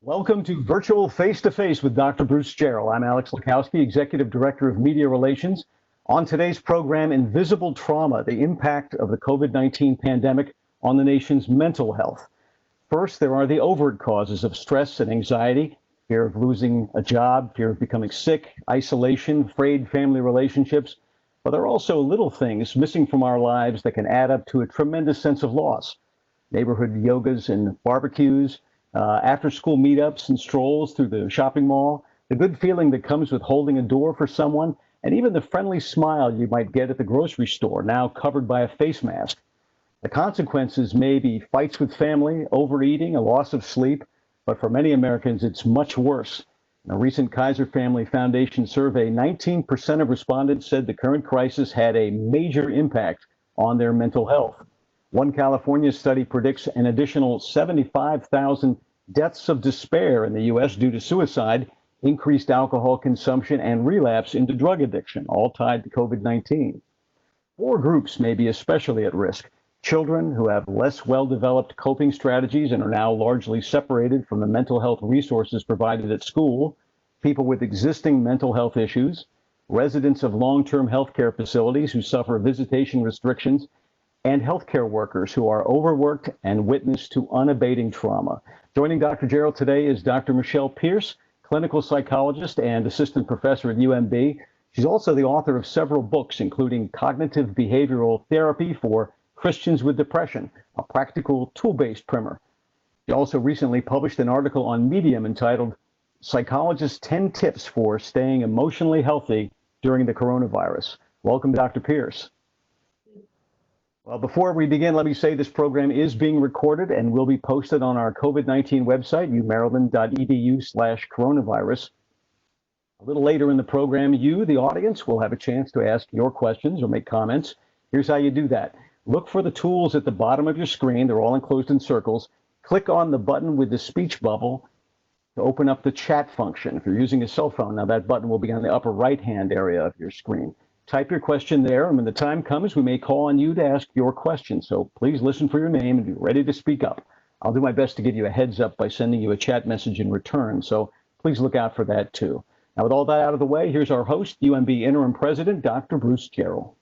Welcome to Virtual Face-to-Face with Dr. Bruce Jarrell. I'm Alex Lukowski, Executive Director of Media Relations. On today's program, Invisible Trauma, the impact of the COVID-19 pandemic on the nation's mental health. First, there are the overt causes of stress and anxiety, fear of losing a job, fear of becoming sick, isolation, frayed family relationships. But there are also little things missing from our lives that can add up to a tremendous sense of loss. Neighborhood yogas and barbecues, after-school meetups and strolls through the shopping mall, the good feeling that comes with holding a door for someone, and even the friendly smile you might get at the grocery store, now covered by a face mask. The consequences may be fights with family, overeating, a loss of sleep, but for many Americans, it's much worse. In a recent Kaiser Family Foundation survey, 19% of respondents said the current crisis had a major impact on their mental health. One California study predicts an additional 75,000 deaths of despair in the U.S. due to suicide, increased alcohol consumption, and relapse into drug addiction, all tied to COVID-19. Four groups may be especially at risk. Children who have less well-developed coping strategies and are now largely separated from the mental health resources provided at school, people with existing mental health issues, residents of long-term health care facilities who suffer visitation restrictions, and healthcare workers who are overworked and witness to unabating trauma. Joining Dr. Jarrell today is Dr. Michelle Pierce, clinical psychologist and assistant professor at UMB. She's also the author of several books, including Cognitive Behavioral Therapy for Christians with Depression, a practical tool-based primer. She also recently published an article on Medium entitled Psychologist's 10 Tips for Staying Emotionally Healthy During the Coronavirus. Welcome, Dr. Pierce. Well, before we begin, let me say this program is being recorded and will be posted on our COVID-19 website, umaryland.edu/coronavirus. A little later in the program, you, the audience, will have a chance to ask your questions or make comments. Here's how you do that. Look for the tools at the bottom of your screen. They're all enclosed in circles. Click on the button with the speech bubble to open up the chat function. If you're using a cell phone, now that button will be on the upper right-hand area of your screen. Type your question there, and when the time comes, we may call on you to ask your question. So please listen for your name and be ready to speak up. I'll do my best to give you a heads up by sending you a chat message in return, so please look out for that too. Now, with all that out of the way, here's our host, UMB Interim President, Dr. Bruce Jarrell.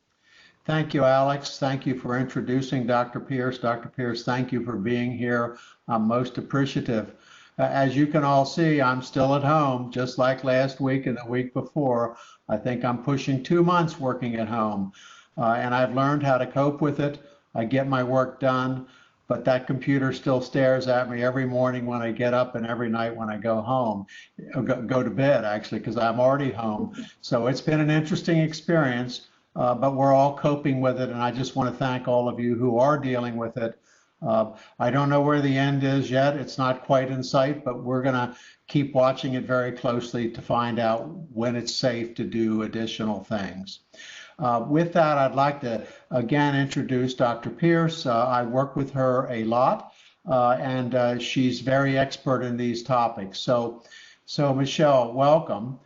Thank you, Alex. Thank you for introducing Dr. Pierce. Dr. Pierce, thank you for being here. I'm most appreciative. As you can all see, I'm still at home, just like last week and the week before. I think I'm pushing 2 months working at home, and I've learned how to cope with it. I get my work done, but that computer still stares at me every morning when I get up and every night when I go home, go to bed, actually, because I'm already home. So it's been an interesting experience. But we're all coping with it, and I just want to thank all of you who are dealing with it. I don't know where the end is yet. It's not quite in sight, but we're going to keep watching it very closely to find out when it's safe to do additional things. With that, I'd like to again introduce Dr. Pierce. I work with her a lot, and she's very expert in these topics. So Michelle, welcome.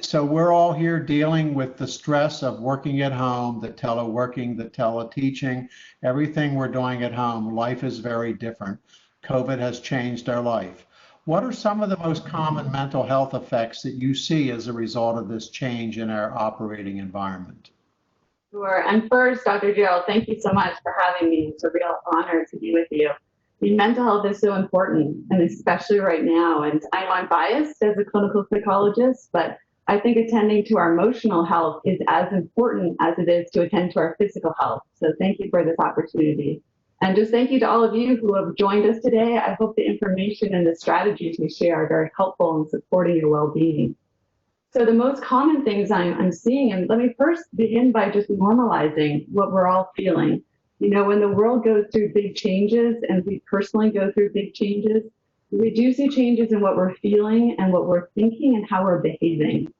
So we're all here dealing with the stress of working at home, the teleworking, the teleteaching, everything we're doing at home. Life is very different. COVID has changed our life. What are some of the most common mental health effects that you see as a result of this change in our operating environment? Sure. And first, Dr. Jarrell, thank you so much for having me. It's a real honor to be with you. I mean, mental health is so important, and especially right now. And I know I'm biased as a clinical psychologist, but I think attending to our emotional health is as important as it is to attend to our physical health. So thank you for this opportunity. And just thank you to all of you who have joined us today. I hope the information and the strategies we share are very helpful in supporting your well-being. So the most common things I'm seeing, and let me first begin by just normalizing what we're all feeling. You know, when the world goes through big changes and we personally go through big changes, we do see changes in what we're feeling and what we're thinking and how we're behaving.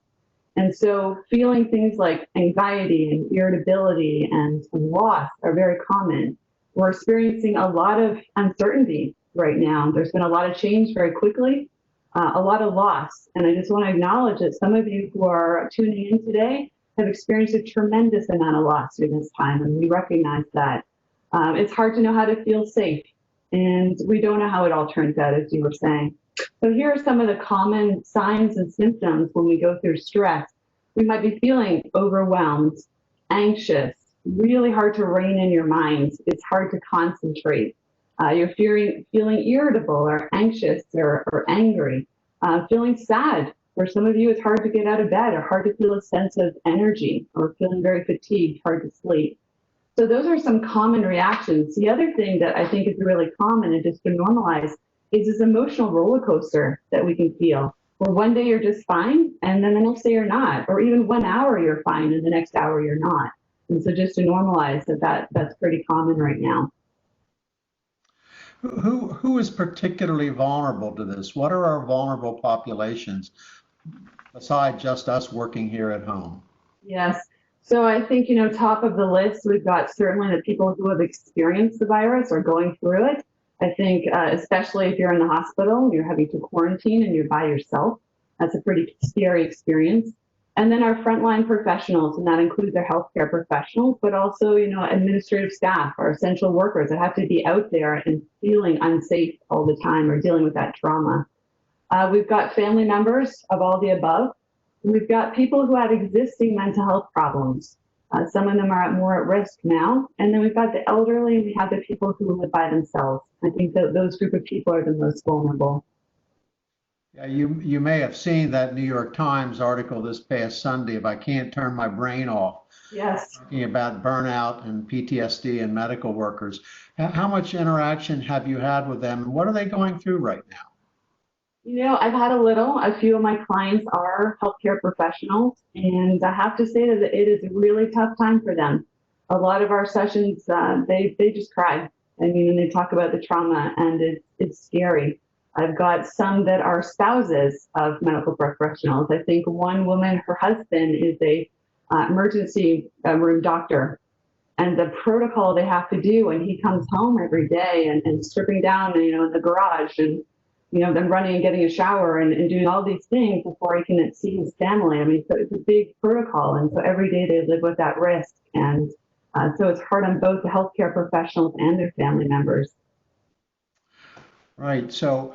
And so feeling things like anxiety and irritability and loss are very common. We're experiencing a lot of uncertainty right now. There's been a lot of change very quickly, a lot of loss. And I just want to acknowledge that some of you who are tuning in today have experienced a tremendous amount of loss during this time, and we recognize that. It's hard to know how to feel safe, and we don't know how it all turns out, as you were saying. So here are some of the common signs and symptoms when we go through stress. We might be feeling overwhelmed, anxious, really hard to rein in your mind. It's hard to concentrate. You're feeling irritable or anxious or angry, feeling sad. For some of you, it's hard to get out of bed or hard to feel a sense of energy or feeling very fatigued, hard to sleep. So those are some common reactions. The other thing that I think is really common and just to normalize is this emotional roller coaster that we can feel, where one day you're just fine and then the next day you're not, or even 1 hour you're fine and the next hour you're not. And so just to normalize that's pretty common right now. Who is particularly vulnerable to this? What are our vulnerable populations aside just us working here at home? Yes. So I think, top of the list, we've got certainly the people who have experienced the virus or going through it. I think especially if you're in the hospital and you're having to quarantine and you're by yourself, that's a pretty scary experience. And then our frontline professionals, and that includes our healthcare professionals, but also, administrative staff or essential workers that have to be out there and feeling unsafe all the time or dealing with that trauma. We've got family members of all the above. We've got people who have existing mental health problems. Some of them are more at risk now. And then we've got the elderly and we have the people who live by themselves. I think that those group of people are the most vulnerable. Yeah, you may have seen that New York Times article this past Sunday, If I Can't Turn My Brain Off. Yes. Talking about burnout and PTSD and medical workers. How much interaction have you had with them? And what are they going through right now? I've had a few of my clients are healthcare professionals, and I have to say that it is a really tough time for them. A lot of our sessions, they just cry. I mean, and they talk about the trauma, and it's scary. I've got some that are spouses of medical professionals. I think one woman, her husband is a emergency room doctor, and the protocol they have to do when he comes home every day and stripping down, in the garage and then running and getting a shower and doing all these things before he can see his family. I mean, so it's a big protocol. And so every day they live with that risk. And so it's hard on both the healthcare professionals and their family members. Right. So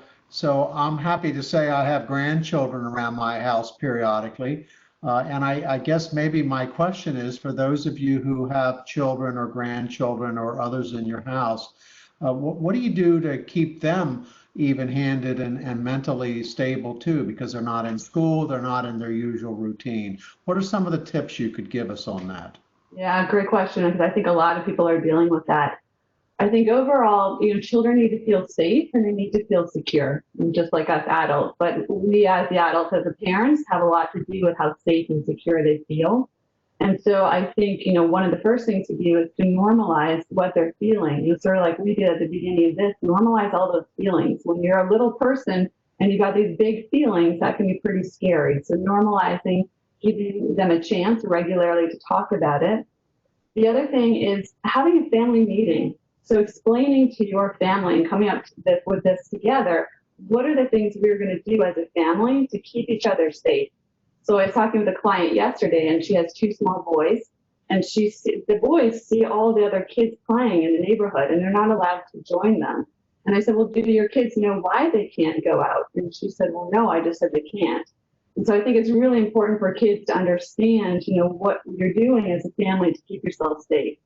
I'm happy to say I have grandchildren around my house periodically. And I guess maybe my question is for those of you who have children or grandchildren or others in your house, what do you do to keep them even-handed and mentally stable too, because they're not in school, they're not in their usual routine? What are some of the tips you could give us on that? Yeah, great question, because I think a lot of people are dealing with that. I think overall, children need to feel safe and they need to feel secure, just like us adults. But we as the adults, as the parents, have a lot to do with how safe and secure they feel. And so I think, one of the first things to do is to normalize what they're feeling. Sort of like we did at the beginning of this, normalize all those feelings. When you're a little person and you've got these big feelings, that can be pretty scary. So normalizing, giving them a chance regularly to talk about it. The other thing is having a family meeting. So explaining to your family and coming up with this together, what are the things we're going to do as a family to keep each other safe? So I was talking with a client yesterday, and she has 2 small boys, and the boys see all the other kids playing in the neighborhood, and they're not allowed to join them. And I said, well, do your kids know why they can't go out? And she said, well, no, I just said they can't. And so I think it's really important for kids to understand, what you're doing as a family to keep yourself safe.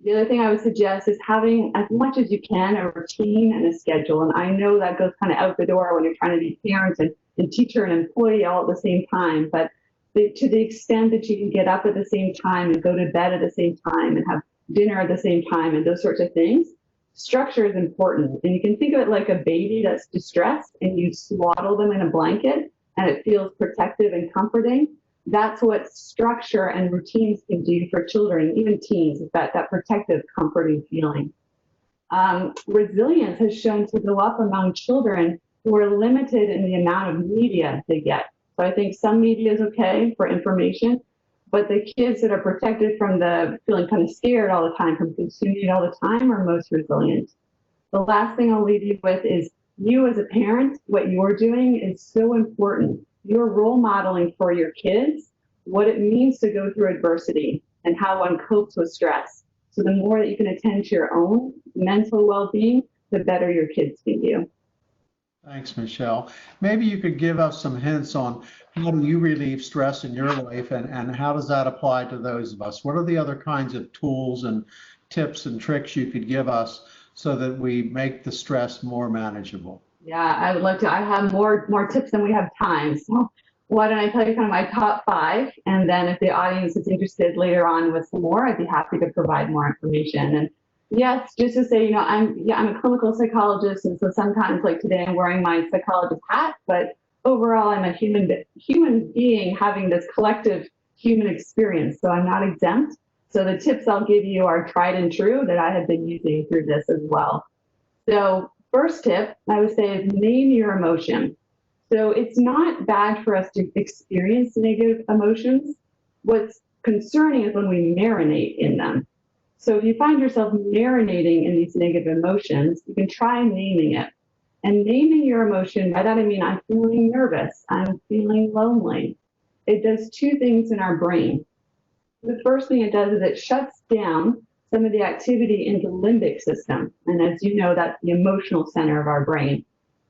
The other thing I would suggest is having, as much as you can, a routine and a schedule. And I know that goes kind of out the door when you're trying to be parents and teacher and employee all at the same time. But to the extent that you can get up at the same time and go to bed at the same time and have dinner at the same time and those sorts of things, structure is important. And you can think of it like a baby that's distressed and you swaddle them in a blanket and it feels protective and comforting. That's what structure and routines can do for children, even teens, is that protective, comforting feeling. Resilience has shown to go up among children who are limited in the amount of media they get. So I think some media is okay for information, but the kids that are protected from the feeling kind of scared all the time, from consuming it all the time, are most resilient. The last thing I'll leave you with is you as a parent, what you're doing is so important. You're role modeling for your kids what it means to go through adversity and how one copes with stress. So the more that you can attend to your own mental well-being, the better your kids can do. Thanks, Michelle. Maybe you could give us some hints on how do you relieve stress in your life, and how does that apply to those of us? What are the other kinds of tools and tips and tricks you could give us so that we make the stress more manageable? Yeah, I would love to. I have more tips than we have time. So why don't I tell you kind of my top five, and then if the audience is interested later on with some more, I'd be happy to provide more information. And yes, just to say, I'm a clinical psychologist, and so sometimes like today I'm wearing my psychologist hat, but overall I'm a human being having this collective human experience. So I'm not exempt. So the tips I'll give you are tried and true that I have been using through this as well. So first tip I would say is name your emotion. So it's not bad for us to experience negative emotions. What's concerning is when we marinate in them. So if you find yourself marinating in these negative emotions, you can try naming it. And naming your emotion, by that I mean I'm feeling nervous, I'm feeling lonely. It does two things in our brain. The first thing it does is it shuts down some of the activity in the limbic system. And as you know, that's the emotional center of our brain.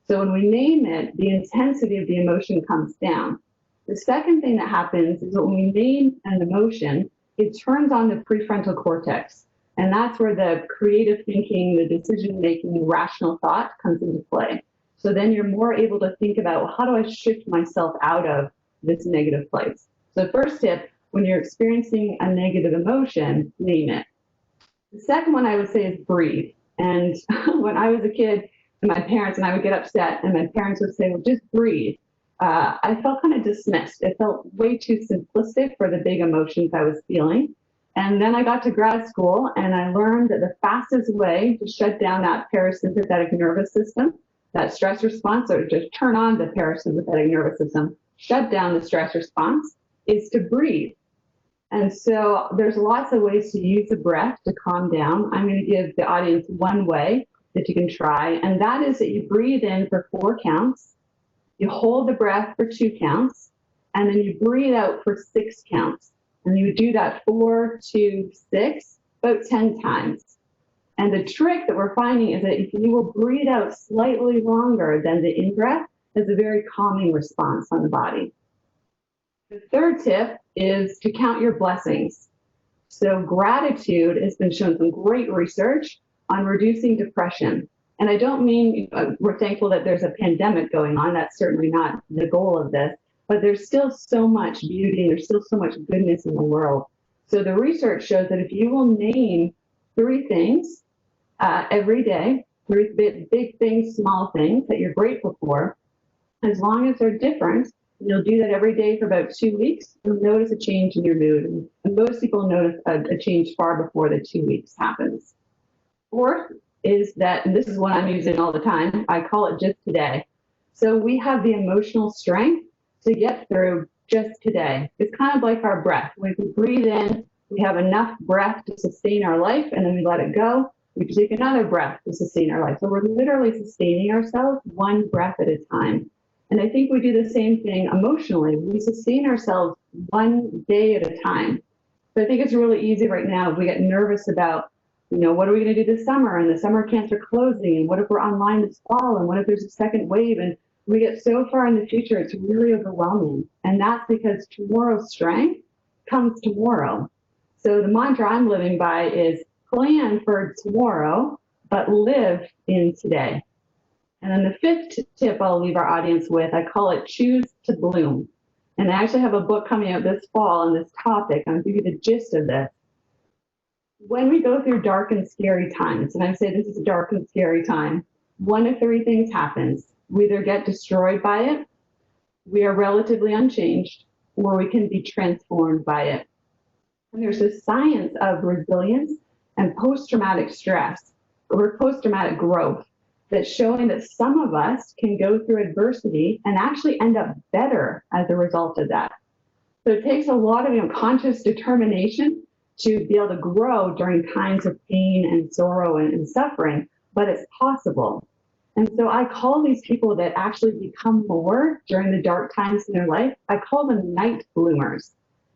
So when we name it, the intensity of the emotion comes down. The second thing that happens is that when we name an emotion, it turns on the prefrontal cortex. And that's where the creative thinking, the decision making, the rational thought comes into play. So then you're more able to think about, well, how do I shift myself out of this negative place? So first tip, when you're experiencing a negative emotion, name it. The second one I would say is breathe. And when I was a kid, and my parents and I would get upset, and my parents would say, well, just breathe. I felt kind of dismissed. It felt way too simplistic for the big emotions I was feeling. And then I got to grad school, and I learned that the fastest way to shut down that parasympathetic nervous system, that stress response, or just turn on the parasympathetic nervous system, shut down the stress response, is to breathe. And so there's lots of ways to use the breath to calm down. I'm going to give the audience one way that you can try, and that is that you breathe in for 4 counts, you hold the breath for 2 counts, and then you breathe out for 6 counts. And you do that 4, 2, 6, about 10 times. And the trick that we're finding is that if you will breathe out slightly longer than the in-breath, there's a very calming response on the body. The third tip is to count your blessings. So gratitude has been shown some great research on reducing depression. And I don't mean we're thankful that there's a pandemic going on. That's certainly not the goal of this. But there's still so much beauty, there's still so much goodness in the world. So the research shows that if you will name 3 things every day, 3 big things, small things that you're grateful for, as long as they're different, you'll do that every day for about 2 weeks, you'll notice a change in your mood. And most people notice a change far before the 2 weeks happens. Fourth is that, and this is what I'm using all the time, I call it just today. So we have the emotional strength to get through just today. It's kind of like our breath. When we breathe in, we have enough breath to sustain our life, and then we let it go. We take another breath to sustain our life. So we're literally sustaining ourselves one breath at a time. And I think we do the same thing emotionally. We sustain ourselves one day at a time. So I think it's really easy right now. We get nervous about, what are we going to do this summer? And the summer camps are closing. And what if we're online this fall? And what if there's a second wave? And we get so far in the future, it's really overwhelming. And that's because tomorrow's strength comes tomorrow. So the mantra I'm living by is plan for tomorrow, but live in today. And then the 5th tip I'll leave our audience with, I call it choose to bloom. And I actually have a book coming out this fall on this topic. I'll give you the gist of this. When we go through dark and scary times, and I say this is a dark and scary time, one of 3 things happens. We either get destroyed by it, we are relatively unchanged, or we can be transformed by it. And there's a science of resilience and post-traumatic stress, or post-traumatic growth, that's showing that some of us can go through adversity and actually end up better as a result of that. So it takes a lot of conscious determination to be able to grow during times of pain and sorrow and suffering, but it's possible. And so I call these people that actually become more during the dark times in their life, I call them night bloomers.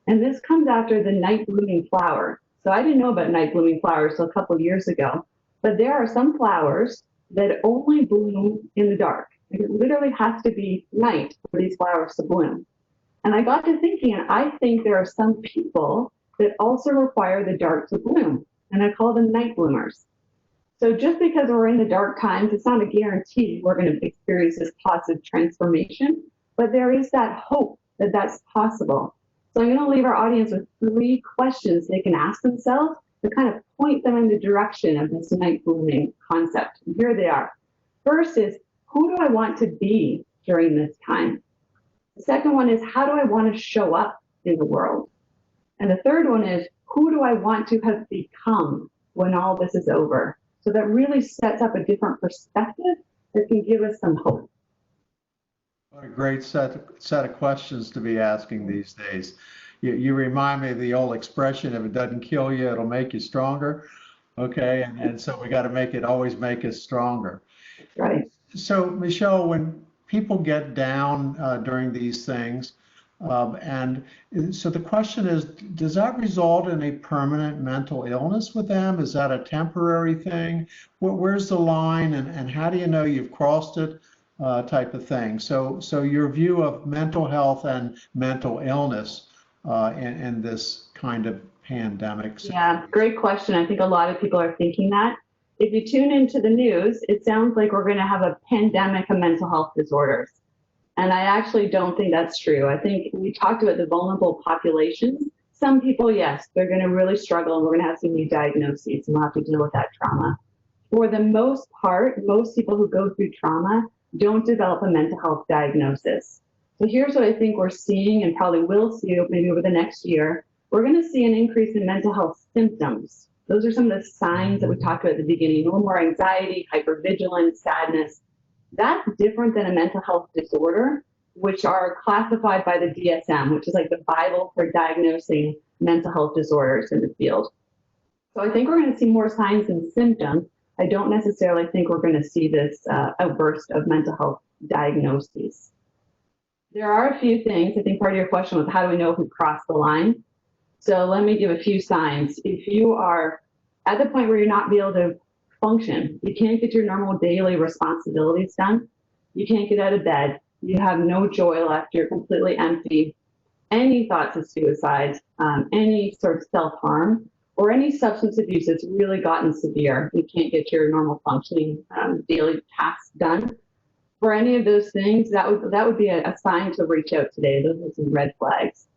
And this comes after the night blooming flower. So I didn't know about night blooming flowers until a couple of years ago, but there are some flowers that only bloom in the dark. It literally has to be night for these flowers to bloom. And I got to thinking, and I think there are some people that also require the dark to bloom, and I call them night bloomers. So just because we're in the dark times, it's not a guarantee we're going to experience this positive transformation, but there is that hope that that's possible. So I'm going to leave our audience with 3 questions they can ask themselves to kind of point them in the direction of this night blooming concept. And here they are. First is, who do I want to be during this time? The second one is, how do I want to show up in the world? And the third one is, who do I want to have become when all this is over? So that really sets up a different perspective that can give us some hope. What a great set of questions to be asking these days. You remind me of the old expression, if it doesn't kill you, it'll make you stronger. Okay, and so we got to always make us stronger. Right. So Michelle, when people get down during these things, and so the question is, does that result in a permanent mental illness with them? Is that a temporary thing? Where's the line, and how do you know you've crossed it, type of thing? So your view of mental health and mental illness in this kind of pandemic situation. Yeah, great question. I think a lot of people are thinking that. If you tune into the news, it sounds like we're going to have a pandemic of mental health disorders. And I actually don't think that's true. I think we talked about the vulnerable populations. Some people, yes, they're going to really struggle, and we're going to have some new diagnoses, and we'll have to deal with that trauma. For the most part, most people who go through trauma don't develop a mental health diagnosis. So here's what I think we're seeing, and probably will see maybe over the next year. We're going to see an increase in mental health symptoms. Those are some of the signs that we talked about at the beginning. A little more anxiety, hypervigilance, sadness. That's different than a mental health disorder, which are classified by the DSM, which is like the Bible for diagnosing mental health disorders in the field. So I think we're going to see more signs and symptoms. I don't necessarily think we're going to see this outburst of mental health diagnoses. There are a few things. I think part of your question was, how do we know if we've crossed the line? So let me give a few signs. If you are at the point where you're not able to function, you can't get your normal daily responsibilities done, you can't get out of bed, you have no joy left, you're completely empty, any thoughts of suicide, any sort of self-harm, or any substance abuse that's really gotten severe, you can't get your normal functioning daily tasks done. For any of those things, that would be a sign to reach out today. Those are some red flags.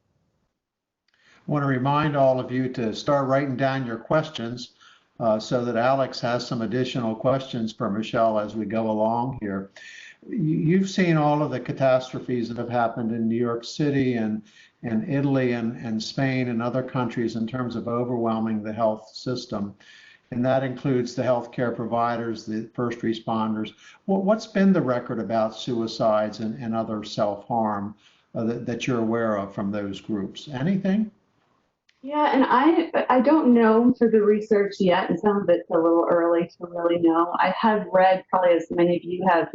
I want to remind all of you to start writing down your questions so that Alex has some additional questions for Michelle as we go along here. You've seen all of the catastrophes that have happened in New York City and Italy and Spain and other countries in terms of overwhelming the health system. And that includes the healthcare providers, the first responders. What's been the record about suicides and other self-harm that you're aware of from those groups? Anything? Yeah, and I don't know for the research yet, and some of it's a little early to really know. I have read, probably as many of you have,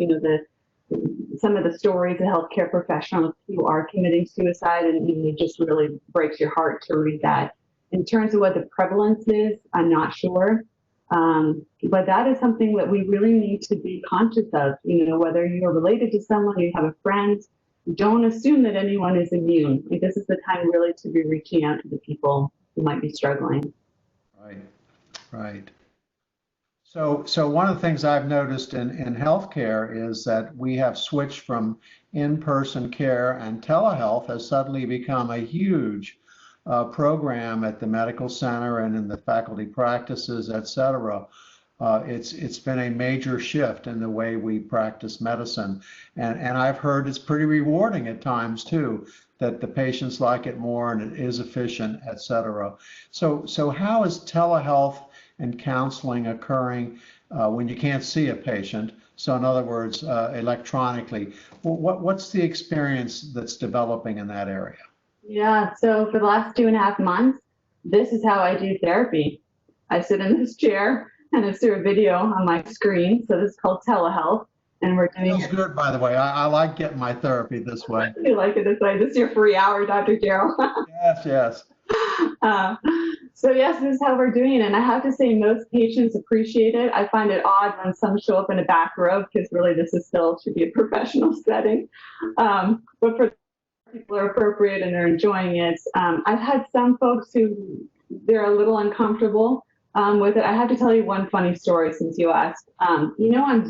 some of the stories of healthcare professionals who are committing suicide, and it just really breaks your heart to read that. In terms of what the prevalence is, I'm not sure, but that is something that we really need to be conscious of. Whether you're related to someone, you have a friend. Don't assume that anyone is immune. This is the time really to be reaching out to the people who might be struggling. Right. So one of the things I've noticed in healthcare is that we have switched from in-person care, and telehealth has suddenly become a huge program at the medical center and in the faculty practices, et cetera. It's been a major shift in the way we practice medicine. And I've heard it's pretty rewarding at times too, that the patients like it more and it is efficient, et cetera. So how is telehealth and counseling occurring when you can't see a patient? So in other words, electronically, what's the experience that's developing in that area? Yeah, so for the last 2.5 months, this is how I do therapy. I sit in this chair and it's through a video on my screen. So this is called telehealth, and we're doing it. Feels good, by the way. I like getting my therapy this way. You like it this way. This is your free hour, Dr. Jarrell. Yes. So yes, this is how we're doing it. And I have to say most patients appreciate it. I find it odd when some show up in a back row because really this is still should be a professional setting. But for people are appropriate and they're enjoying it. I've had some folks who they're a little uncomfortable with it. I have to tell you one funny story since you asked. On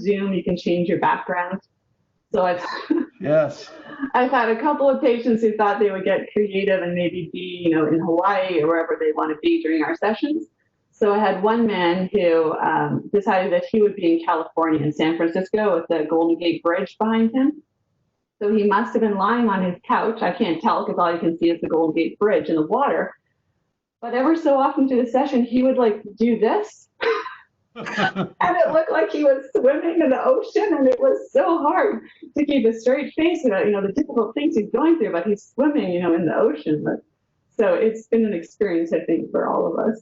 Zoom you can change your background. So Yes. I've had a couple of patients who thought they would get creative and maybe be, in Hawaii or wherever they want to be during our sessions. So I had one man who decided that he would be in California, in San Francisco, with the Golden Gate Bridge behind him. So he must have been lying on his couch. I can't tell because all you can see is the Golden Gate Bridge in the water. But ever so often through the session, he would do this. And it looked like he was swimming in the ocean, and it was so hard to keep a straight face about, the difficult things he's going through, but he's swimming, in the ocean. So it's been an experience, I think, for all of us.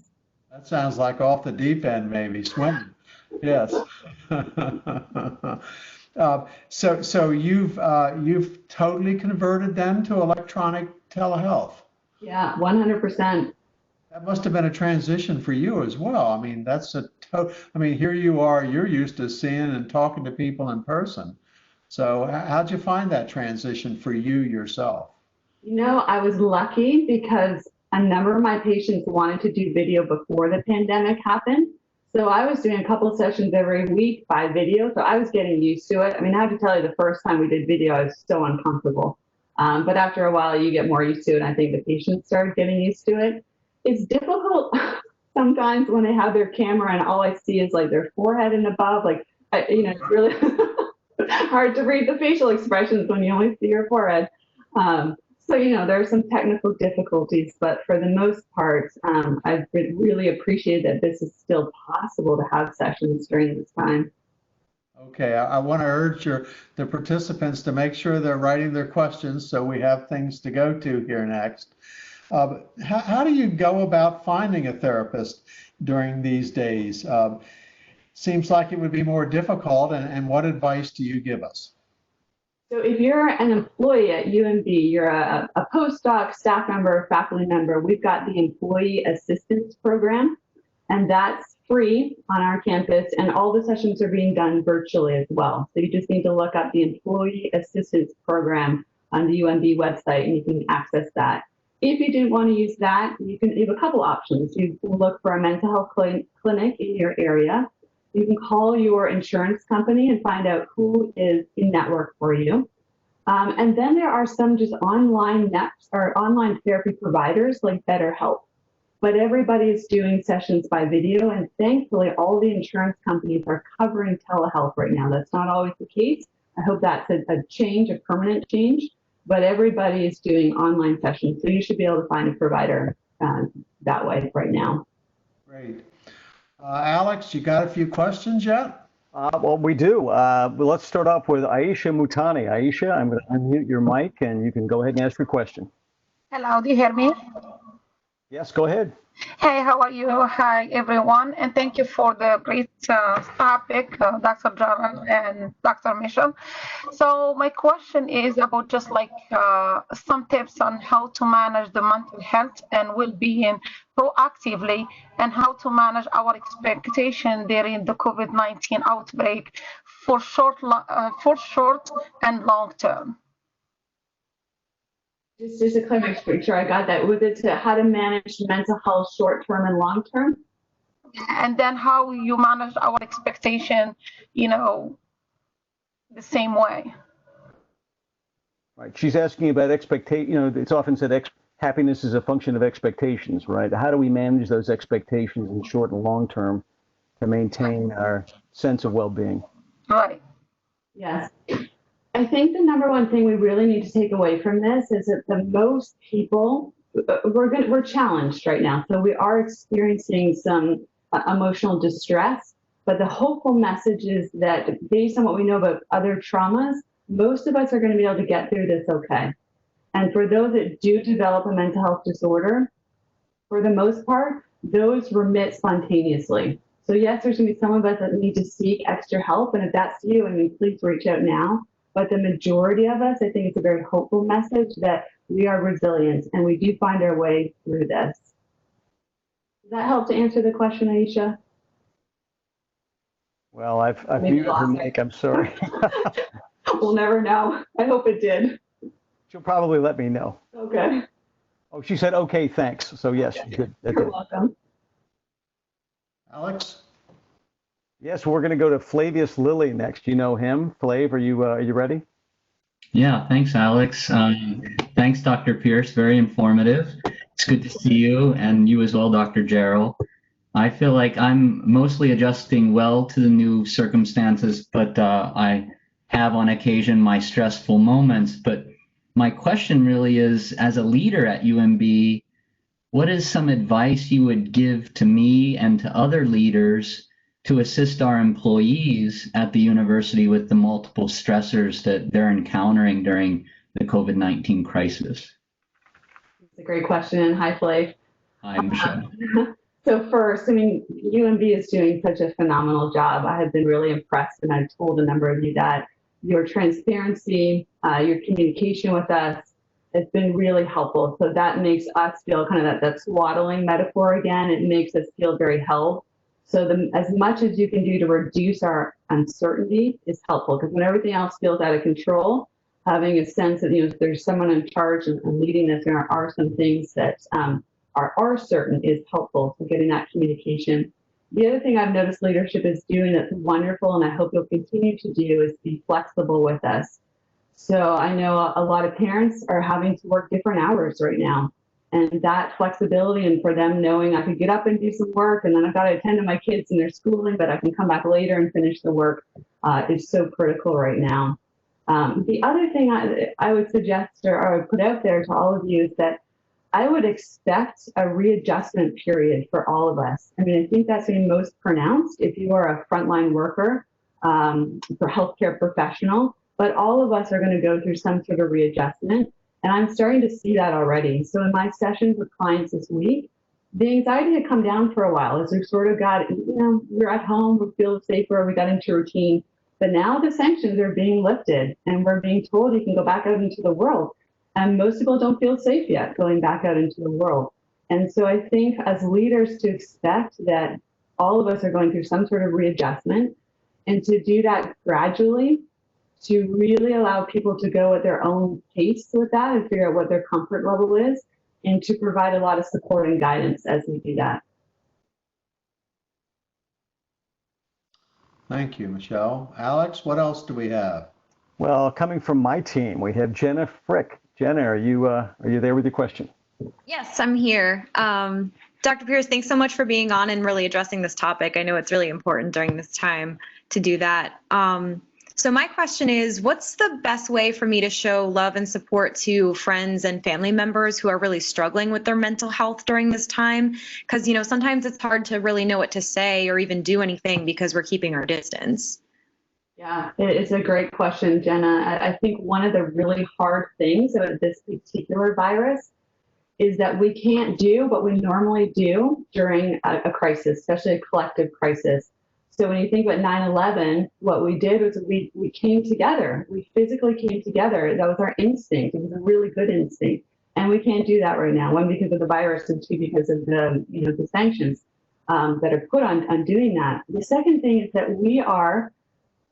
That sounds like off the deep end, maybe swimming. Yes. So you've totally converted them to electronic telehealth. Yeah, 100%. That must have been a transition for you as well. I mean, here you are, you're used to seeing and talking to people in person. So how'd you find that transition for you yourself? I was lucky because a number of my patients wanted to do video before the pandemic happened. So I was doing a couple of sessions every week by video. So I was getting used to it. I mean, I have to tell you, the first time we did video, I was so uncomfortable. But after a while, you get more used to it. And I think the patients started getting used to it. It's difficult sometimes when they have their camera and all I see is their forehead and above. It's really hard to read the facial expressions when you only see your forehead. So there are some technical difficulties, but for the most part, I've really appreciated that this is still possible to have sessions during this time. Okay, I want to urge the participants to make sure they're writing their questions so we have things to go to here next. How do you go about finding a therapist during these days? Seems like it would be more difficult, and what advice do you give us? So if you're an employee at UMB, you're a postdoc, staff member, faculty member, we've got the Employee Assistance Program, and that's free on our campus, and all the sessions are being done virtually as well. So you just need to look up the Employee Assistance Program on the UMB website, and you can access that. If you didn't want to use that, you have a couple options. You can look for a mental health clinic in your area. You can call your insurance company and find out who is in network for you. And then there are some just online therapy providers like BetterHelp. But everybody is doing sessions by video, and thankfully all the insurance companies are covering telehealth right now. That's not always the case. I hope that's a change, a permanent change. But everybody is doing online sessions, so you should be able to find a provider that way right now. Great. Alex, you got a few questions yet? Well, we do. Let's start off with Aisha Mutani. Aisha, I'm going to unmute your mic, and you can go ahead and ask your question. Hello, do you hear me? Yes, go ahead. Hey, how are you? Hi, everyone, and thank you for the great topic, Dr. Jarrell and Dr. Michelle. So my question is about just some tips on how to manage the mental health and well-being proactively, and how to manage our expectation during the COVID-19 outbreak for short and long term. Just to clarify, make sure I got that. Was it how to manage mental health short-term and long-term? And then how you manage our expectation, the same way. Right. She's asking about expectation. It's often said happiness is a function of expectations, right? How do we manage those expectations in short and long term to maintain our sense of well-being? Right. Yes. I think the number one thing we really need to take away from this is that the most people, we're challenged right now. So we are experiencing some emotional distress, but the hopeful message is that based on what we know about other traumas, most of us are going to be able to get through this okay. And for those that do develop a mental health disorder, for the most part, those remit spontaneously. So yes, there's going to be some of us that need to seek extra help. And if that's you, please reach out now. But the majority of us, I think it's a very hopeful message that we are resilient and we do find our way through this. Does that help to answer the question, Aisha? Well, I've Maybe muted her lost mic. I'm sorry. We'll never know. I hope it did. She'll probably let me know. Okay. Oh, she said, okay, thanks. So yes, good. That You're did. welcome. Alex? Yes, we're going to go to Flavius Lilly next. You know him. Flav, are you ready? Yeah, thanks, Alex. Thanks, Dr. Pierce. Very informative. It's good to see you, and you as well, Dr. Jarrell. I feel like I'm mostly adjusting well to the new circumstances, but I have on occasion my stressful moments. But my question really is, as a leader at UMB, what is some advice you would give to me and to other leaders to assist our employees at the university with the multiple stressors that they're encountering during the COVID-19 crisis? It's a great question. Hi, Flav. Hi, Michelle. So first, I mean, UMB is doing such a phenomenal job. I have been really impressed, and I've told a number of you that your transparency, your communication with us has been really helpful. So that makes us feel kind of that swaddling metaphor again. It makes us feel very held. So as much as you can do to reduce our uncertainty is helpful, because when everything else feels out of control, having a sense that, there's someone in charge and leading this, there are some things that are certain is helpful. So getting that communication. The other thing I've noticed leadership is doing that's wonderful, and I hope you'll continue to do, is be flexible with us. So I know a lot of parents are having to work different hours right now. And that flexibility, and for them knowing I could get up and do some work, and then I've got to attend to my kids and their schooling, but I can come back later and finish the work is so critical right now. The other thing I would suggest or I would put out there to all of you is that I would expect a readjustment period for all of us. I mean, I think that's going to be most pronounced if you are a frontline worker for healthcare professional, but all of us are going to go through some sort of readjustment. And I'm starting to see that already. So in my sessions with clients this week, the anxiety had come down for a while as we sort of got, we're at home, we feel safer, we got into routine. But now the sanctions are being lifted and we're being told you can go back out into the world. And most people don't feel safe yet going back out into the world. And so I think as leaders to expect that all of us are going through some sort of readjustment, and to do that gradually, to really allow people to go at their own pace with that and figure out what their comfort level is, and to provide a lot of support and guidance as we do that. Thank you, Michelle. Alex, what else do we have? Well, coming from my team, we have Jenna Frick. Jenna, are you there with your question? Yes, I'm here. Dr. Pierce, thanks so much for being on and really addressing this topic. I know it's really important during this time to do that. So my question is, what's the best way for me to show love and support to friends and family members who are really struggling with their mental health during this time? Because, sometimes it's hard to really know what to say or even do anything because we're keeping our distance. Yeah, it's a great question, Jenna. I think one of the really hard things about this particular virus is that we can't do what we normally do during a crisis, especially a collective crisis. So when you think about 9/11, what we did was we came together. We physically came together. That was our instinct. It was a really good instinct. And we can't do that right now. One, because of the virus, and two, because of the sanctions that are put on doing that. The second thing is that we are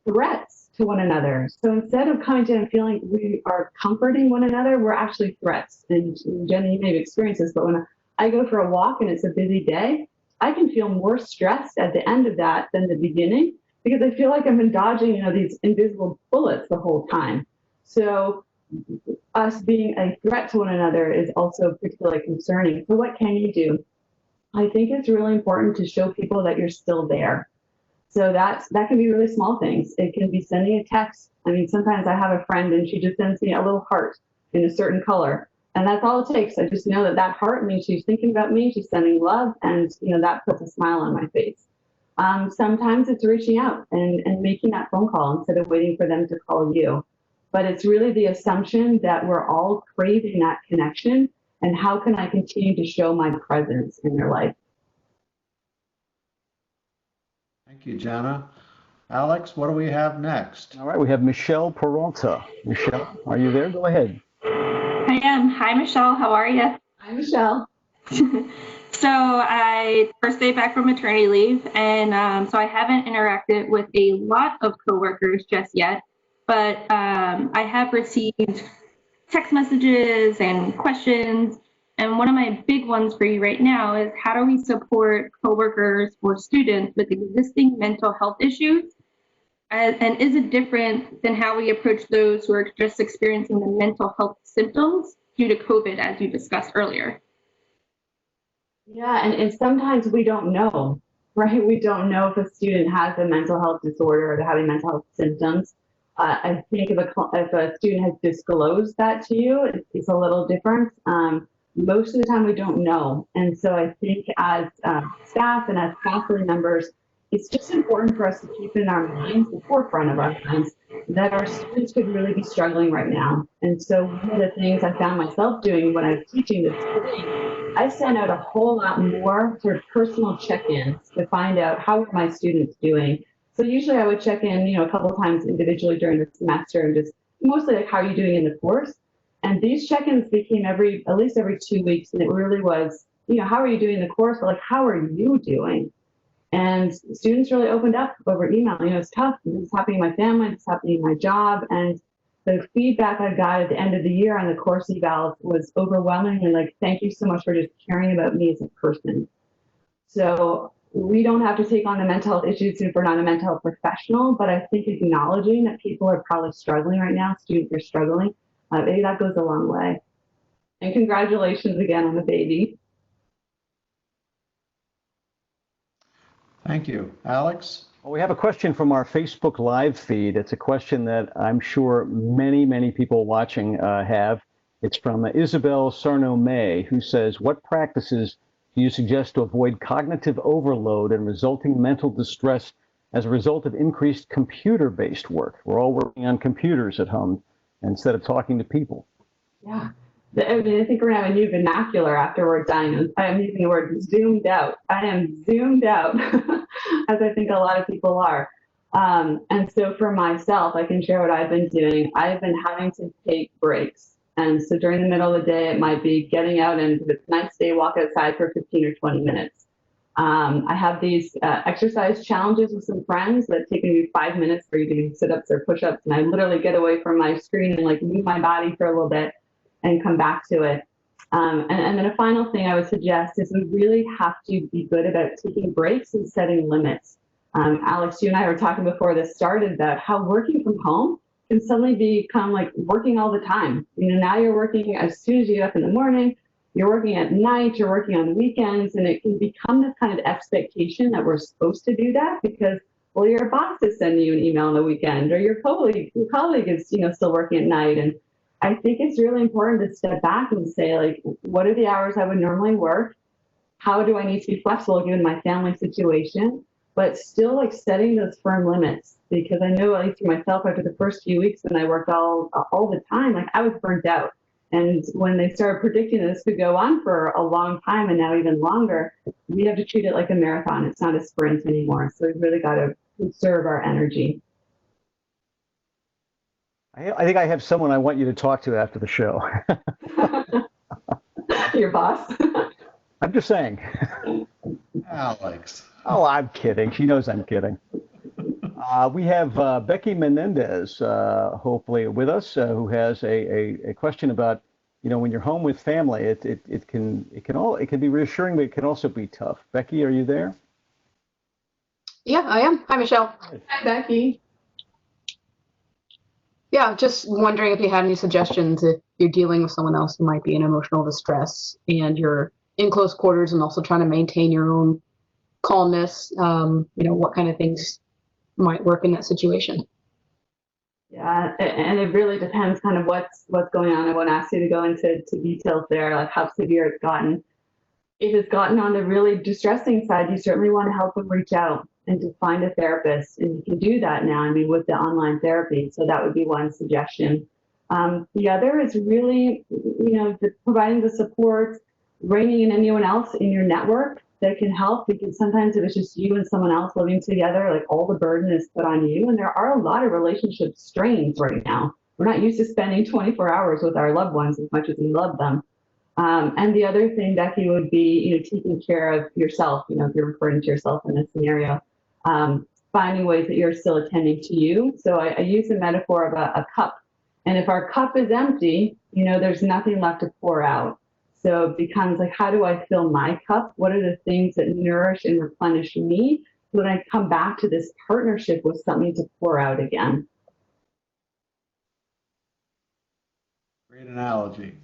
threats to one another. So instead of coming to and feeling we are comforting one another, we're actually threats. And Jenny, you may have experienced this, but when I go for a walk and it's a busy day, I can feel more stressed at the end of that than the beginning, because I feel like I've been dodging, these invisible bullets the whole time. So us being a threat to one another is also particularly concerning. So what can you do? I think it's really important to show people that you're still there. So that can be really small things. It can be sending a text. I mean, sometimes I have a friend and she just sends me a little heart in a certain color. And that's all it takes. I just know that heart means she's thinking about me, she's sending love, and that puts a smile on my face. Sometimes it's reaching out and making that phone call instead of waiting for them to call you. But it's really the assumption that we're all craving that connection, and how can I continue to show my presence in their life? Thank you, Jenna. Alex, what do we have next? All right, we have Michelle Peralta. Michelle, are you there? Go ahead. I am. Hi, Michelle. How are you? Hi, Michelle. So I first day back from maternity leave, and so I haven't interacted with a lot of coworkers just yet, but I have received text messages and questions. And one of my big ones for you right now is how do we support coworkers or students with existing mental health issues? And is it different than how we approach those who are just experiencing the mental health symptoms due to COVID, as you discussed earlier? Yeah, and sometimes we don't know, right? We don't know if a student has a mental health disorder or they're having mental health symptoms. I think if a student has disclosed that to you, it's a little different. Most of the time we don't know. And so I think as staff and as faculty members, it's just important for us to keep in our minds, the forefront of our minds, that our students could really be struggling right now. And so one of the things I found myself doing when I was teaching this spring, I sent out a whole lot more sort of personal check-ins to find out how are my students doing. So usually I would check in, a couple of times individually during the semester and just mostly like, how are you doing in the course? And these check-ins became at least every 2 weeks. And it really was, how are you doing in the course? But like, how are you doing? And students really opened up over email. It's tough. This is happening in my family. This is happening in my job. And the feedback I got at the end of the year on the course eval was overwhelmingly like, thank you so much for just caring about me as a person. So we don't have to take on the mental health issues if we're not a mental health professional, but I think acknowledging that people are probably struggling right now, students are struggling, maybe that goes a long way. And congratulations again on the baby. Thank you. Alex? Well, we have a question from our Facebook Live feed. It's a question that I'm sure many, many people watching have. It's from Isabel Sarno-May, who says, what practices do you suggest to avoid cognitive overload and resulting mental distress as a result of increased computer-based work? We're all working on computers at home instead of talking to people. Yeah. I think we're going to have a new vernacular after we're done. I'm using the word zoomed out. I am zoomed out, as I think a lot of people are. And so for myself, I can share what I've been doing. I've been having to take breaks. And so during the middle of the day, it might be getting out and if it's a nice day, walk outside for 15 or 20 minutes. I have these exercise challenges with some friends that take me 5 minutes for you to do sit-ups or push-ups. And I literally get away from my screen and like move my body for a little bit and come back to it. And then a final thing I would suggest is we really have to be good about taking breaks and setting limits. Alex, you and I were talking before this started about how working from home can suddenly become like working all the time. Now you're working as soon as you get up in the morning, you're working at night, you're working on the weekends, and it can become this kind of expectation that we're supposed to do that because, well, your boss is sending you an email on the weekend, or your colleague is, still working at night. And I think it's really important to step back and say, like, what are the hours I would normally work? How do I need to be flexible given my family situation? But still like setting those firm limits, because I know at least for myself after the first few weeks when I worked all the time, like I was burnt out. And when they started predicting this could go on for a long time and now even longer, we have to treat it like a marathon. It's not a sprint anymore. So we've really got to conserve our energy. I think I have someone I want you to talk to after the show. Your boss? I'm just saying. Alex. Oh, I'm kidding. She knows I'm kidding. We have Becky Menendez, hopefully with us, who has a question about, when you're home with family, it can be reassuring, but it can also be tough. Becky, are you there? Yeah, I am. Hi, Michelle. Hi, Becky. Yeah, just wondering if you had any suggestions if you're dealing with someone else who might be in emotional distress and you're in close quarters and also trying to maintain your own calmness, what kind of things might work in that situation. Yeah, and it really depends kind of what's going on. I won't ask you to go into details there, like how severe it's gotten. If it's gotten on the really distressing side, you certainly want to help them reach out and to find a therapist. And you can do that now, with the online therapy. So that would be one suggestion. The other is really, providing the support, bringing in anyone else in your network that can help, because sometimes if it's just you and someone else living together, like all the burden is put on you. And there are a lot of relationship strains right now. We're not used to spending 24 hours with our loved ones as much as we love them. And the other thing, Becky, would be, taking care of yourself, if you're referring to yourself in this scenario, finding ways that you're still attending to you. So I use the metaphor of a cup. And if our cup is empty, there's nothing left to pour out. So it becomes like, how do I fill my cup? What are the things that nourish and replenish me? So when I come back to this partnership with something to pour out again. Great analogy.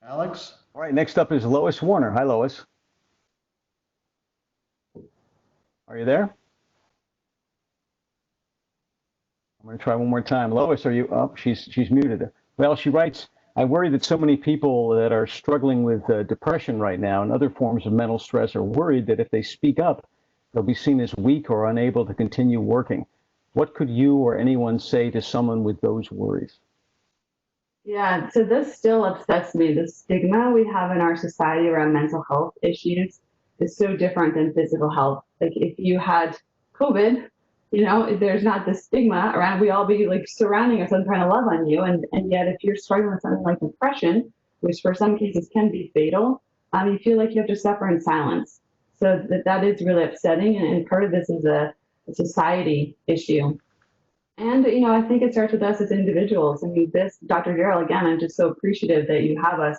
Alex? All right, next up is Lois Warner. Hi, Lois. Are you there? I'm going to try one more time. Lois, are you up? She's muted. Well, she writes, I worry that so many people that are struggling with depression right now and other forms of mental stress are worried that if they speak up, they'll be seen as weak or unable to continue working. What could you or anyone say to someone with those worries? Yeah, so this still upsets me. The stigma we have in our society around mental health issues is so different than physical health. Like if you had COVID, there's not the stigma around, we all be like surrounding ourselves trying to love on you. And yet if you're struggling with something like depression, which for some cases can be fatal, you feel like you have to suffer in silence. So that is really upsetting. And part of this is a society issue. And, I think it starts with us as individuals. I mean, Dr. Jarrell, again, I'm just so appreciative that you have us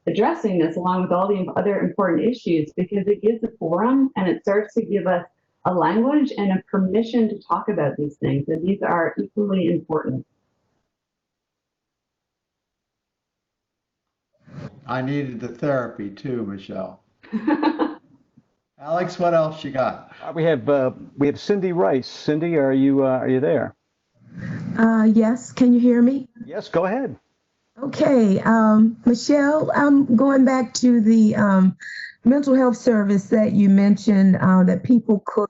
addressing this along with all the other important issues, because it gives a forum and it starts to give us a language and a permission to talk about these things. And these are equally important. I needed the therapy too, Michelle. Alex, what else you got? We have Cindy Rice. Cindy, are you there? Yes, can you hear me? Yes, go ahead. Okay, Michelle, I'm going back to the mental health service that you mentioned that people could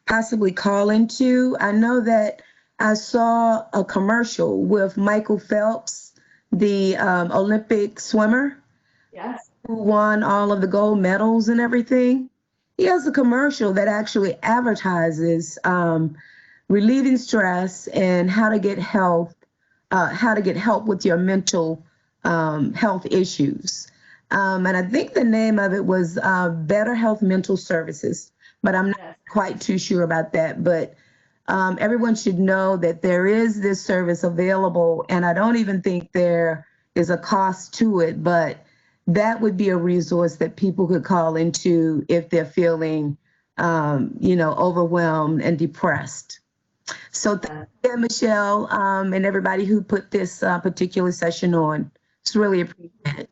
possibly call into. I know that I saw a commercial with Michael Phelps, the Olympic swimmer. Yes. Who won all of the gold medals and everything. He has a commercial that actually advertises relieving stress and how to get help with your mental health issues. And I think the name of it was Better Health Mental Services, but I'm not quite too sure about that. But everyone should know that there is this service available, and I don't even think there is a cost to it, but that would be a resource that people could call into if they're feeling, overwhelmed and depressed. So thank you, Michelle, and everybody who put this particular session on. It's really appreciated.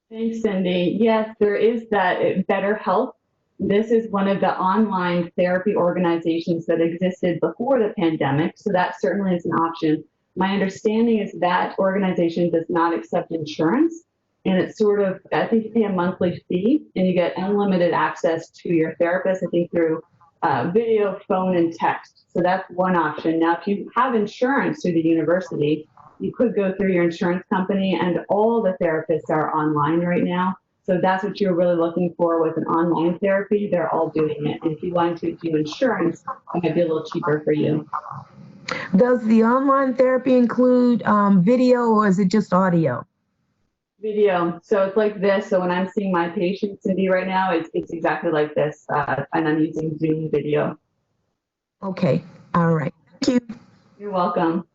Thanks, Cindy. Yes, there is that Better Health. This is one of the online therapy organizations that existed before the pandemic, so that certainly is an option. My understanding is that organization does not accept insurance, and it's sort of, I think you pay a monthly fee and you get unlimited access to your therapist, I think through video, phone, and text. So that's one option. Now, if you have insurance through the university, you could go through your insurance company, and all the therapists are online right now. So if that's what you're really looking for with an online therapy, they're all doing it. And if you want to do insurance, it might be a little cheaper for you. Does the online therapy include video, or is it just audio? Video. So it's like this. So when I'm seeing my patient, Cindy, right now, it's exactly like this. And I'm using Zoom video. Okay. All right. Thank you. You're welcome.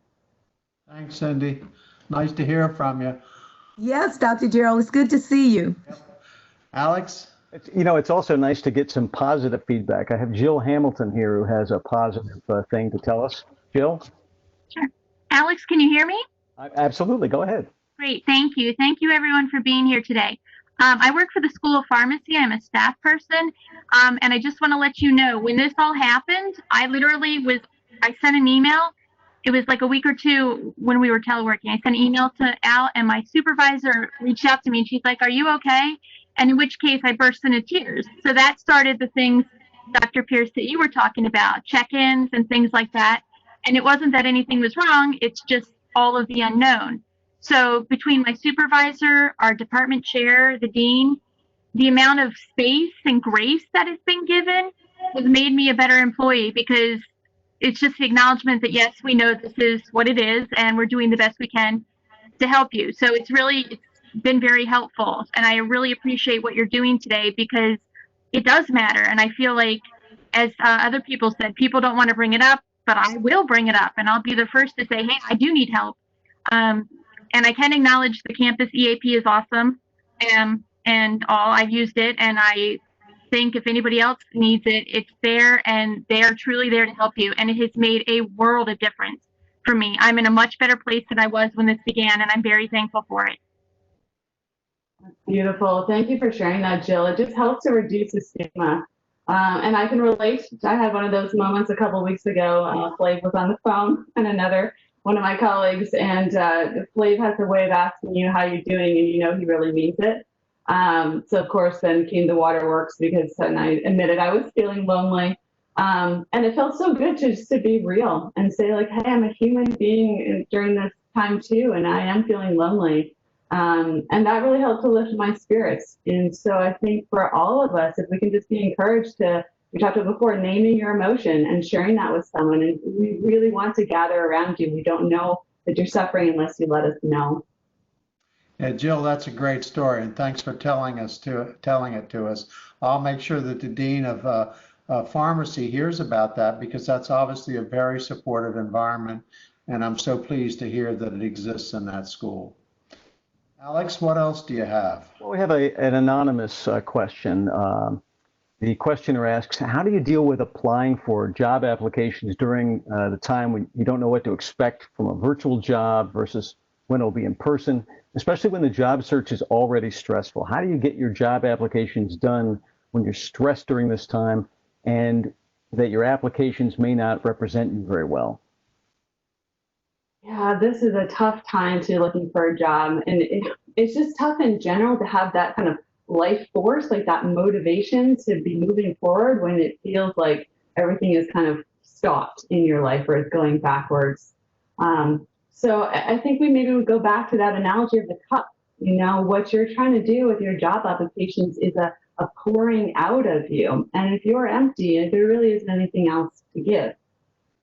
Thanks, Cindy. Nice to hear from you. Yes, Dr. Jarrell, it's good to see you. Yep. Alex? It's also nice to get some positive feedback. I have Jill Hamilton here who has a positive thing to tell us. Jill? Sure. Alex, can you hear me? Absolutely. Go ahead. Great. Thank you. Thank you, everyone, for being here today. I work for the School of Pharmacy. I'm a staff person. And I just want to let you know, when this all happened, I sent an email. It was like a week or two when we were teleworking. I sent an email to Al, and my supervisor reached out to me, and she's like, "Are you okay?" And in which case I burst into tears. So that started the things, Dr. Pierce, that you were talking about, check-ins and things like that. And it wasn't that anything was wrong. It's just all of the unknown. So between my supervisor, our department chair, the dean, the amount of space and grace that has been given has made me a better employee, because it's just the acknowledgement that, yes, we know this is what it is, and we're doing the best we can to help you. So it's been very helpful. And I really appreciate what you're doing today because it does matter. And I feel like, as other people said, people don't want to bring it up, but I will bring it up. And I'll be the first to say, hey, I do need help. And I can acknowledge the campus EAP is awesome. And all, I've used it. And I think if anybody else needs it, it's there. And they are truly there to help you. And it has made a world of difference for me. I'm in a much better place than I was when this began. And I'm very thankful for it. Beautiful. Thank you for sharing that, Jill. It just helps to reduce the stigma. And I can relate. I had one of those moments a couple of weeks ago. Flav was on the phone and another one of my colleagues, and Flav has a way of asking you how you're doing, and you know he really means it. So of course then came the waterworks because then I admitted I was feeling lonely. And it felt so good to just to be real and say like, hey, I'm a human being during this time too, and I am feeling lonely. And that really helped to lift my spirits. And so I think for all of us, if we can just be encouraged to, we talked about before, naming your emotion and sharing that with someone. And we really want to gather around you. We don't know that you're suffering unless you let us know. Yeah, Jill, that's a great story, and thanks for telling it to us. I'll make sure that the Dean of Pharmacy hears about that because that's obviously a very supportive environment, and I'm so pleased to hear that it exists in that school. Alex, what else do you have? Well, we have an anonymous question. The questioner asks, how do you deal with applying for job applications during the time when you don't know what to expect from a virtual job versus when it'll be in person, especially when the job search is already stressful? How do you get your job applications done when you're stressed during this time and that your applications may not represent you very well? Yeah, this is a tough time to looking for a job. And it's just tough in general to have that kind of life force, like that motivation to be moving forward when it feels like everything is kind of stopped in your life or it's going backwards. So I think we maybe would go back to that analogy of the cup. You know, what you're trying to do with your job applications is a pouring out of you. And if you're empty, there really isn't anything else to give.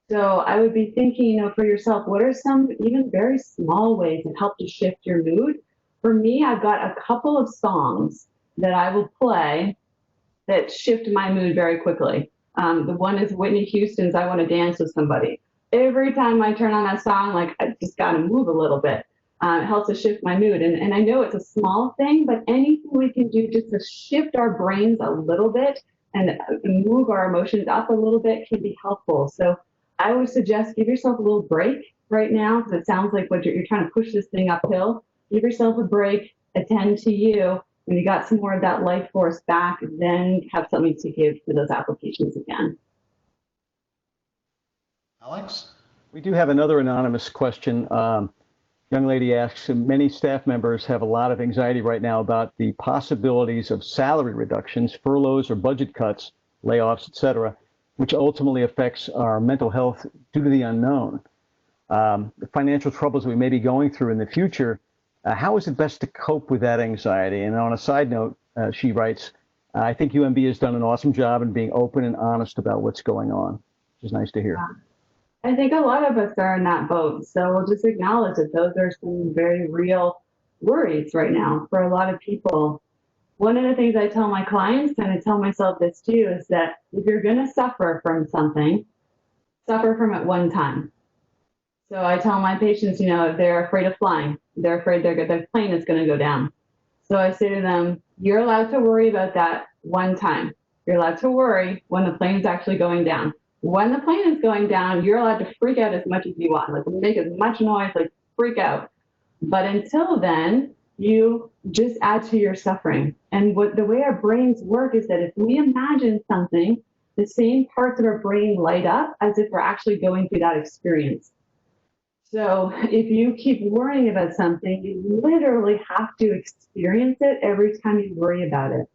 So I would be thinking, you know, for yourself, what are some even very small ways that help to shift your mood? For me, I've got a couple of songs that I will play that shift my mood very quickly. The one is Whitney Houston's I Want to Dance with Somebody. Every time I turn on that song, like I just got to move a little bit. It helps to shift my mood. And I know it's a small thing, but anything we can do just to shift our brains a little bit and move our emotions up a little bit can be helpful. So I would suggest give yourself a little break right now because it sounds like what you're trying to push this thing uphill. Give yourself a break, attend to you. When you got some more of that life force back, then have something to give to those applications again. Alex? We do have another anonymous question. Young lady asks, many staff members have a lot of anxiety right now about the possibilities of salary reductions, furloughs or budget cuts, layoffs, etc., which ultimately affects our mental health due to the unknown. The financial troubles we may be going through in the future, how is it best to cope with that anxiety? And on a side note, she writes, I think UMB has done an awesome job in being open and honest about what's going on, which is nice to hear. Yeah. I think a lot of us are in that boat. So we'll just acknowledge that those are some very real worries right now for a lot of people. One of the things I tell my clients, and I tell myself this too, is that if you're going to suffer from something, suffer from it one time. So I tell my patients, you know, if they're afraid of flying, they're afraid their plane is going to go down. So I say to them, you're allowed to worry about that one time. You're allowed to worry when the plane is actually going down. When the plane is going down, you're allowed to freak out as much as you want, like make as much noise, like freak out. But until then, you just add to your suffering. And the way our brains work is that if we imagine something, the same parts of our brain light up as if we're actually going through that experience. So if you keep worrying about something, you literally have to experience it every time you worry about it.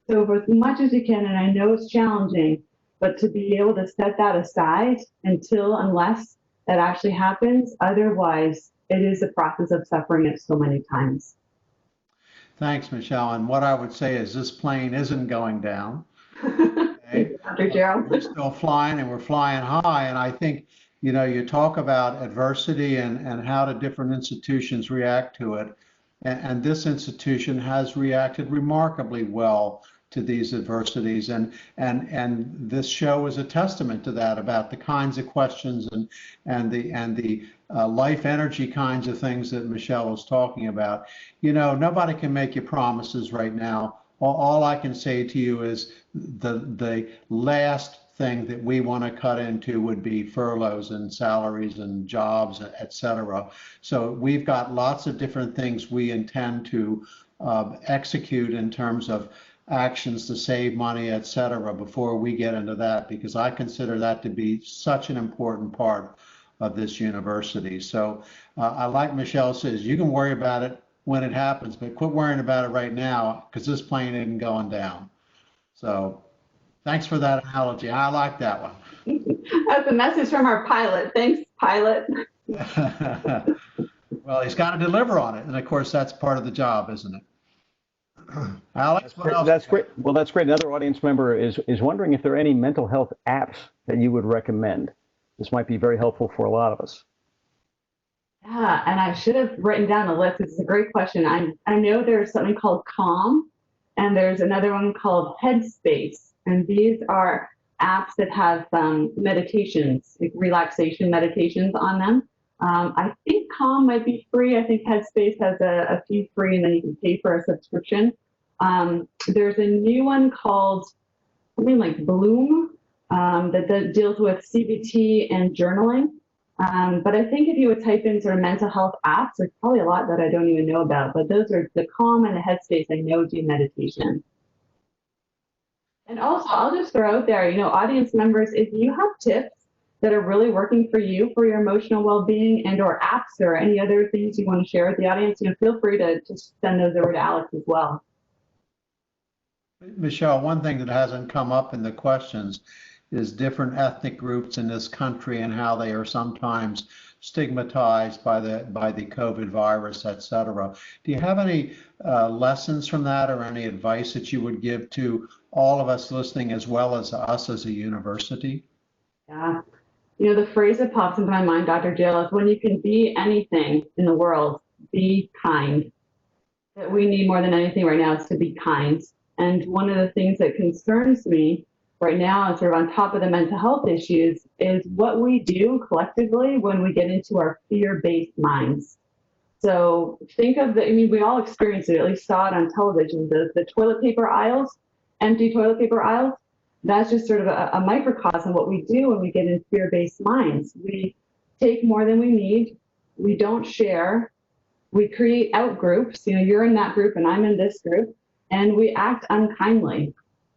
So for as much as you can, and I know it's challenging, but to be able to set that aside unless that actually happens, otherwise it is a process of suffering it so many times. Thanks, Michelle. And what I would say is this plane isn't going down. Okay? Dr. Jarrell. We're still flying and we're flying high. And I think, you know, you talk about adversity and how do different institutions react to it. And this institution has reacted remarkably well to these adversities. And this show is a testament to that, about the kinds of questions and the life energy kinds of things that Michelle was talking about. You know, nobody can make you promises right now. All I can say to you is the last thing that we want to cut into would be furloughs and salaries and jobs, et cetera. So we've got lots of different things we intend to execute in terms of actions to save money, et cetera, before we get into that, because I consider that to be such an important part of this university. So I like Michelle says, you can worry about it when it happens, but quit worrying about it right now, because this plane isn't going down. So thanks for that analogy. I like that one. That's a message from our pilot. Thanks, pilot. Well, he's got to deliver on it. And of course, that's part of the job, isn't it? Alex, what else? That's great. Well, that's great. Another audience member is wondering if there are any mental health apps that you would recommend. This might be very helpful for a lot of us. Yeah, and I should have written down the list. It's a great question. I know there's something called Calm, and there's another one called Headspace. And these are apps that have meditations, like relaxation meditations on them. I think Calm might be free. I think Headspace has a few free, and then you can pay for a subscription. There's a new one called something like Bloom that deals with CBT and journaling. But I think if you would type in sort of mental health apps, there's probably a lot that I don't even know about. But those are the Calm and the Headspace I know do meditation. And also, I'll just throw out there, you know, audience members, if you have tips that are really working for you for your emotional well-being and or apps or any other things you want to share with the audience, you know, feel free to send those over to Alex as well. Michelle, one thing that hasn't come up in the questions is different ethnic groups in this country and how they are sometimes stigmatized by the COVID virus, et cetera. Do you have any lessons from that or any advice that you would give to all of us listening as well as us as a university? Yeah. You know, the phrase that pops into my mind, Dr. Jarrell, is when you can be anything in the world, be kind. That we need more than anything right now is to be kind. And one of the things that concerns me right now, and sort of on top of the mental health issues, is what we do collectively when we get into our fear-based minds. So think of I mean, we all experienced it, at least saw it on television, the toilet paper aisles, empty toilet paper aisles. That's just sort of a microcosm of what we do when we get in fear-based minds. We take more than we need. We don't share. We create out groups. You know, you're in that group and I'm in this group, and we act unkindly.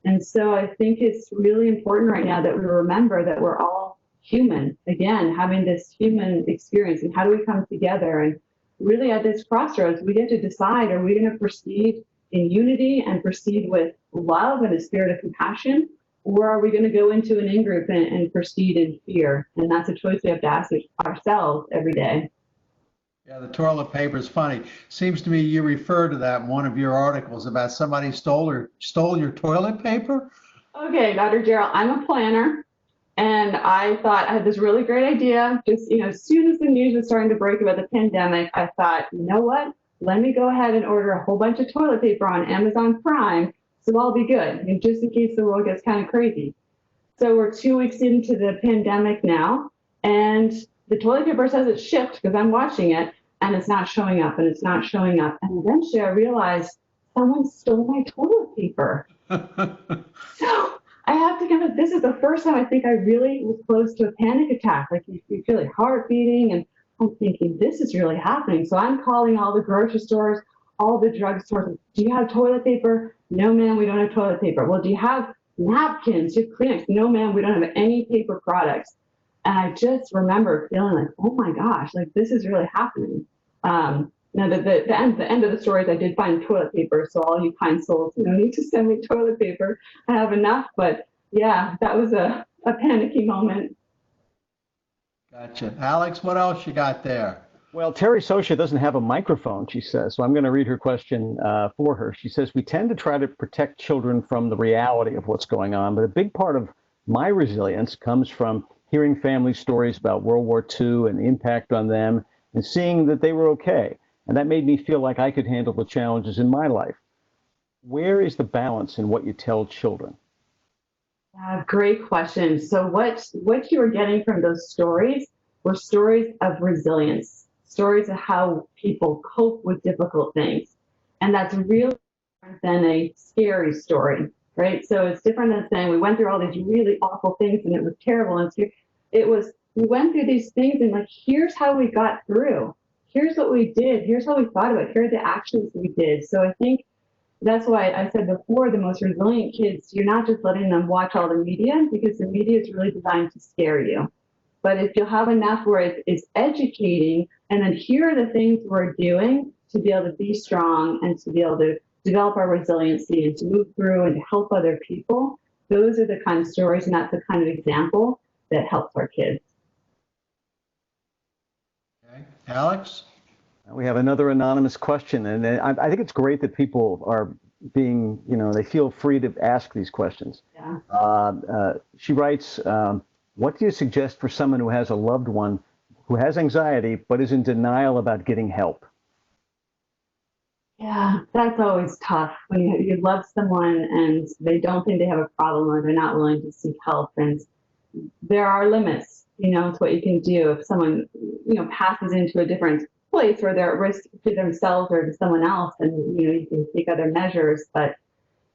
And so I think it's really important right now that we remember that we're all human, again, having this human experience. And how do we come together? And really at this crossroads, we get to decide, are we going to proceed in unity and proceed with love and a spirit of compassion? Or are we going to go into an in-group and proceed in fear? And that's a choice we have to ask ourselves every day. Yeah, the toilet paper is funny. Seems to me you refer to that in one of your articles about somebody stole your toilet paper. Okay, Dr. Jarrell, I'm a planner, and I thought I had this really great idea. Just, you know, as soon as the news was starting to break about the pandemic, I thought, you know what? Let me go ahead and order a whole bunch of toilet paper on Amazon Prime, so I'll be good, and just in case the world gets kind of crazy. So we're 2 weeks into the pandemic now, and the toilet paper says it's shipped because I'm watching it, and it's not showing up, and it's not showing up. And eventually I realized someone stole my toilet paper. So I have to give this is the first time I think I really was close to a panic attack. Like you feel like heart beating, and I'm thinking, this is really happening. So I'm calling all the grocery stores, all the drugstores. Do you have toilet paper? No, ma'am, we don't have toilet paper. Well, do you have napkins? Do you have Kleenex? No, ma'am, we don't have any paper products. And I just remember feeling like, oh my gosh, like this is really happening. Now the end of the story is I did find toilet paper, so all you kind souls, you don't need to send me toilet paper. I have enough, but yeah, that was a panicky moment. Gotcha. Alex, what else you got there? Well, Terry Socia doesn't have a microphone, she says, so I'm going to read her question for her. She says, we tend to try to protect children from the reality of what's going on, but a big part of my resilience comes from hearing family stories about World War II and the impact on them and seeing that they were okay. and that made me feel like I could handle the challenges in my life. Where is the balance in what you tell children? Great question. So what you were getting from those stories were stories of resilience, stories of how people cope with difficult things. And that's really different than a scary story, right? So it's different than saying we went through all these really awful things and it was terrible. And it was, we went through these things and like, here's how we got through. Here's what we did. Here's how we thought about it. Here are the actions we did. So I think that's why I said before, the most resilient kids, you're not just letting them watch all the media, because the media is really designed to scare you. But if you have enough where it's educating, and then here are the things we're doing to be able to be strong and to be able to develop our resiliency and to move through and to help other people, those are the kind of stories and that's the kind of example that helps our kids. Okay, Alex? We have another anonymous question, and I think it's great that people are being, they feel free to ask these questions. Yeah. She writes, what do you suggest for someone who has a loved one who has anxiety but is in denial about getting help? Yeah, that's always tough when you love someone and they don't think they have a problem or they're not willing to seek help. And there are limits, to what you can do if someone, passes into a different place where they're at risk to themselves or to someone else, and you can take other measures, but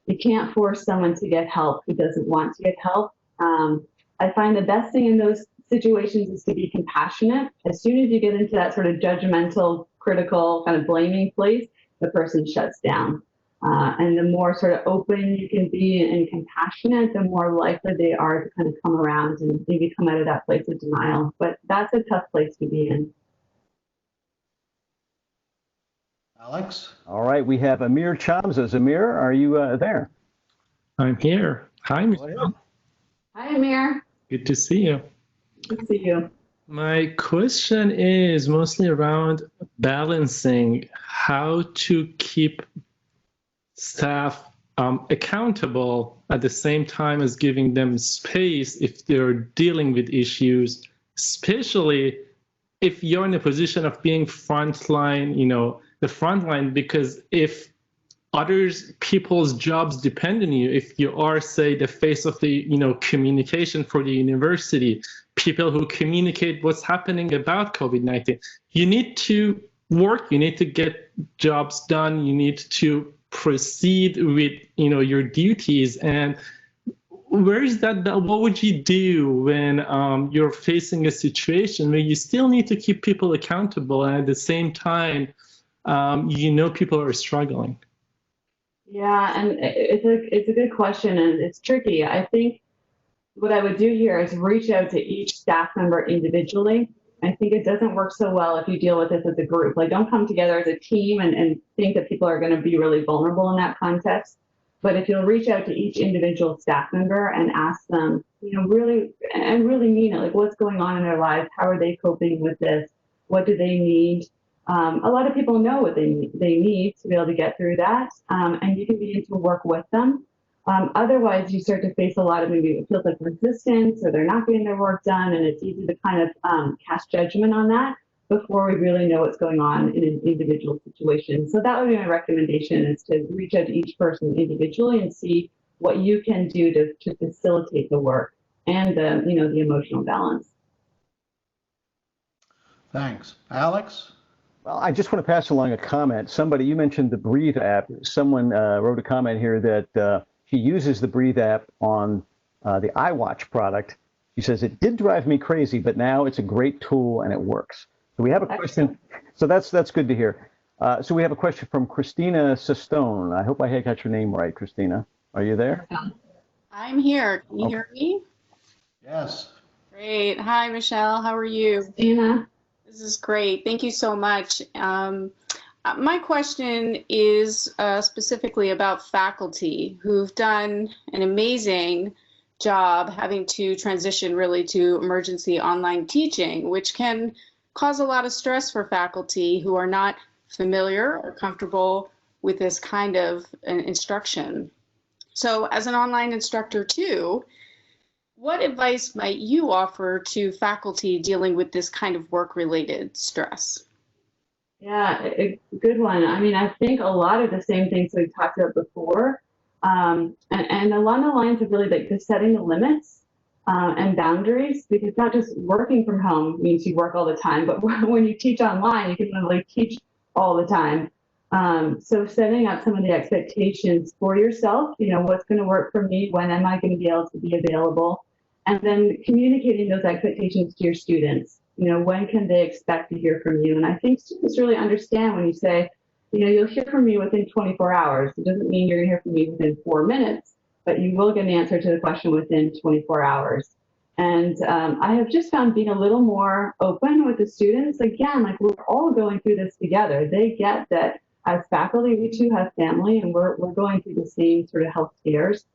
you can't force someone to get help who doesn't want to get help. I find the best thing in those situations is to be compassionate. As soon as you get into that sort of judgmental, critical, kind of blaming place, the person shuts down. And the more sort of open you can be and compassionate, the more likely they are to kind of come around and maybe come out of that place of denial. But that's a tough place to be in. Alex? All right, we have Amir Chamza. Amir, are you there? I'm here. Hi, Michelle. Hi, Amir. Good to see you. Good to see you. My question is mostly around balancing how to keep staff accountable at the same time as giving them space if they're dealing with issues, especially if you're in a position of being frontline, the front line, because if people's jobs depend on you, if you are, say, the face of the, communication for the university, people who communicate what's happening about COVID-19, you need to work, you need to get jobs done, you need to proceed with, your duties. And where is that? What would you do when you're facing a situation where you still need to keep people accountable and at the same time, people are struggling? Yeah, and it's a good question, and it's tricky. I think what I would do here is reach out to each staff member individually. I think it doesn't work so well if you deal with this as a group. Like, don't come together as a team and think that people are going to be really vulnerable in that context. But if you'll reach out to each individual staff member and ask them, really mean it, like what's going on in their lives, how are they coping with this, what do they need? A lot of people know what they need to be able to get through that, and you can begin to work with them. Otherwise, you start to face a lot of maybe it feels like resistance, or they're not getting their work done, and it's easy to kind of cast judgment on that before we really know what's going on in an individual situation. So that would be my recommendation, is to reach out to each person individually and see what you can do to facilitate the work and the emotional balance. Thanks. Alex? Well, I just want to pass along a comment. You mentioned the Breathe app. Someone wrote a comment here that she uses the Breathe app on the iWatch product. She says, it did drive me crazy, but now it's a great tool and it works. So we have a question. So that's good to hear. So we have a question from Christina Sestone. I hope I got your name right, Christina. Are you there? I'm here. Can you hear me? Yes. Great. Hi, Michelle. How are you? Christina. This is great. Thank you so much. My question is specifically about faculty who've done an amazing job having to transition really to emergency online teaching, which can cause a lot of stress for faculty who are not familiar or comfortable with this kind of instruction. So as an online instructor too, what advice might you offer to faculty dealing with this kind of work-related stress? Yeah, a good one. I mean, I think a lot of the same things we've talked about before, and along the lines of really like just setting the limits and boundaries, because not just working from home means you work all the time, but when you teach online, you can literally teach all the time. So setting up some of the expectations for yourself, you know, what's going to work for me, when am I going to be able to be available, and then communicating those expectations to your students. You know, when can they expect to hear from you? And I think students really understand when you say, you know, you'll hear from me within 24 hours. It doesn't mean you're going to hear from me within 4 minutes, but you will get an answer to the question within 24 hours. And I have just found being a little more open with the students. Again, like we're all going through this together. They get that as faculty, we too have family, and we're going through the same sort of health scares.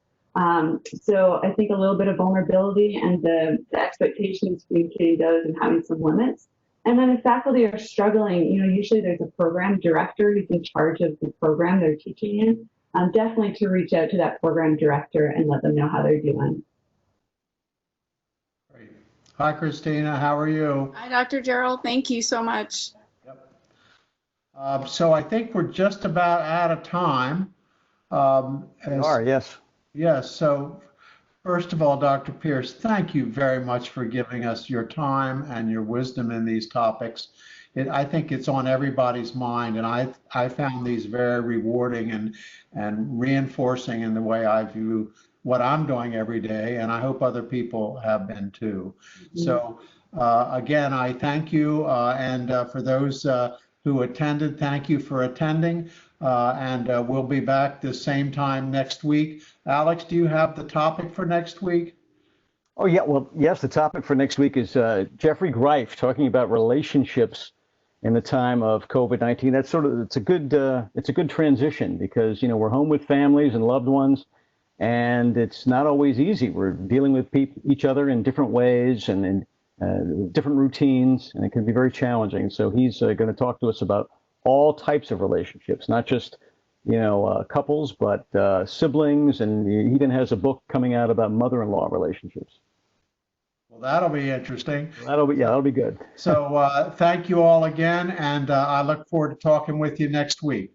So I think a little bit of vulnerability and the expectations, communicating those and having some limits. And then if faculty are struggling, you know, usually there's a program director who's in charge of the program they're teaching in. Definitely to reach out to that program director and let them know how they're doing. Great. Hi, Christina. How are you? Hi, Dr. Jarrell. Thank you so much. Yep. So I think we're just about out of time. We are, yes. Yes. So first of all, Dr. Pierce, thank you very much for giving us your time and your wisdom in these topics. I think it's on everybody's mind, and I found these very rewarding and reinforcing in the way I view what I'm doing every day, and I hope other people have been too. Mm-hmm. So again, I thank you, and for those who attended, thank you for attending, and we'll be back the same time next week. Alex, do you have the topic for next week? Oh, yeah. Well, yes, the topic for next week is Jeffrey Greif talking about relationships in the time of COVID-19. That's it's a good transition, because, you know, we're home with families and loved ones, and it's not always easy. We're dealing with each other in different ways and in different routines, and it can be very challenging. So he's going to talk to us about all types of relationships, not just, you know, couples, but siblings, and he even has a book coming out about mother-in-law relationships. Well, that'll be interesting. That'll be good. So thank you all again, and I look forward to talking with you next week.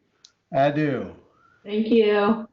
Adieu. Thank you.